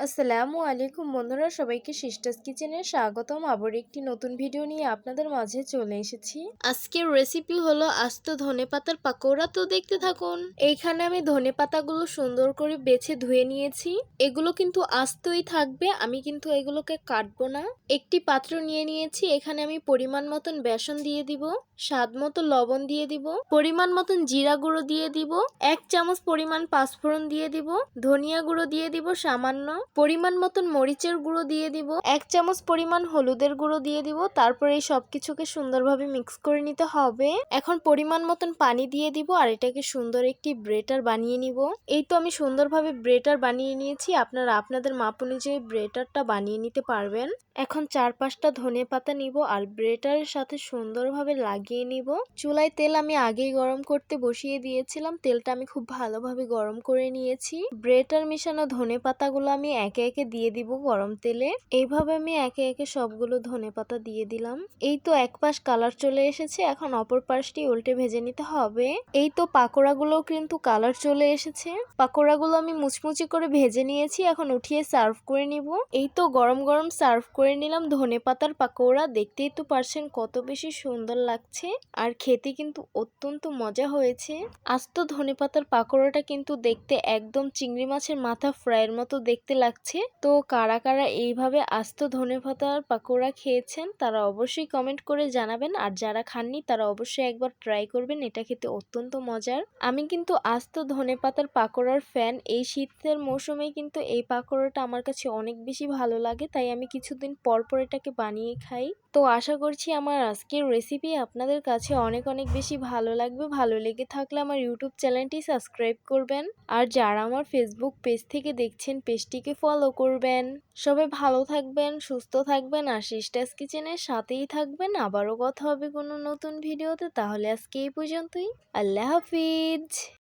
আসসালামু আলাইকুম বন্ধুরা, সবাইকে সিস্টার্স কিচেনে স্বাগতম। আবার একটি নতুন ভিডিও নিয়ে আপনাদের মাঝে চলে এসেছি। আজকের রেসিপি হলো আস্ত ধনেপাতার পাকোড়া। তো দেখতে থাকুন। এইখানে আমি ধনেপাতাগুলো সুন্দর করে বেছে ধুয়ে নিয়েছি। এগুলো কিন্তু আস্তই থাকবে, আমি কিন্তু এগুলোকে কাটবো না। একটি পাত্র নিয়ে নিয়েছি, এখানে আমি পরিমাণ মতন বেসন দিয়ে দিব, স্বাদ মতো লবণ দিয়ে দিব, পরিমাণ মতন জিরা গুঁড়ো দিয়ে দিব, 1 চামচ পরিমাণ পাঁচফোড়ন দিয়ে দিব, ধনিয়া গুঁড়ো দিয়ে দিব সামান্য, পরিমাণ মতন মরিচের গুঁড়ো দিয়ে দিব, 1 চামচ পরিমাণ হলুদের গুঁড়ো দিয়ে দিব। তারপর এই সবকিছুকে সুন্দরভাবে মিক্স করে নিতে হবে। এখন পরিমাণ মতন পানি দিয়ে দিব আর এটাকে সুন্দর একটি ব্রেটার বানিয়ে নিব। এই তো আমি সুন্দরভাবে ব্রেটার বানিয়ে নিয়েছি। আপনারা আপনাদের মাপ অনুযায়ী ব্রেটারটা বানিয়ে নিতে পারবেন। এখন 4-5টা ধনেপাতা নিব আর ব্রেটারের সাথে সুন্দরভাবে লাগিয়ে নিব। চুলায় তেল আমি আগেই গরম করতে বসিয়ে দিয়েছিলাম। তেলটা আমি খুব ভালোভাবে গরম করে নিয়েছি। ব্রেটার মিশানো ধনেপাতাগুলো আমি একে একে দিয়ে দিব গরম তেলে। এইভাবে আমি একে একে সবগুলো ধনেপাতা দিয়ে দিলাম। এই তো এক পাশ কালার চলে এসেছে, এখন অপর পাশটি উল্টে ভেজে নিতে হবে। এই তো পাকোড়াগুলোও কিন্তু কালার চলে এসেছে। পাকোড়াগুলো আমি মুচমুচি করে ভেজে নিয়েছি, এখন উঠিয়ে সার্ভ করে নিব। এই তো গরম গরম সার্ভ করে নিলাম ধনেপাতার পাকোড়া। দেখতেই তো পারছেন কত বেশি সুন্দর লাগছে, আর খেতে কিন্তু অত্যন্ত মজা হয়েছে। আস্ত ধনেপাতার পাকোড়াটা কিন্তু দেখতে একদম চিংড়ি মাছের মাথা ফ্রাইয়ের মতো দেখতে লাগছে। তো কারা কারা এইভাবে আস্ত ধনেপাতার পাকোড়া খেয়েছেন তারা অবশ্যই কমেন্ট করে জানাবেন, আর যারা খাননি তারা অবশ্যই একবার ট্রাই করবেন, এটা খেতে অত্যন্ত মজার। আমি কিন্তু আস্ত ধনেপাতার পাকোড়ার ফ্যান। এই শীতের মৌসুমে কিন্তু এই পাকোড়াটা আমার কাছে অনেক বেশি ভালো লাগে, তাই আমি কিছুদিন পর পর এটাকে বানিয়ে খাই। তো আশা করছি আমার আজকের রেসিপি আপনাদের কাছে অনেক অনেক বেশি ভালো লাগবে। ভালো লেগে থাকলে আমার ইউটিউব চ্যানেলটি সাবস্ক্রাইব করবেন, আর যারা আমার ফেসবুক পেজ থেকে দেখছেন পেজটিকে ফলো করবেন। সবাই ভালো থাকবেন, সুস্থ থাকবেন, আর সিস্টার্স কিচেনের সাথেই থাকবেন। আবারও কথা হবে কোনো নতুন ভিডিওতে। তাহলে আজকে এই পর্যন্তই। আল্লাহ হাফিজ।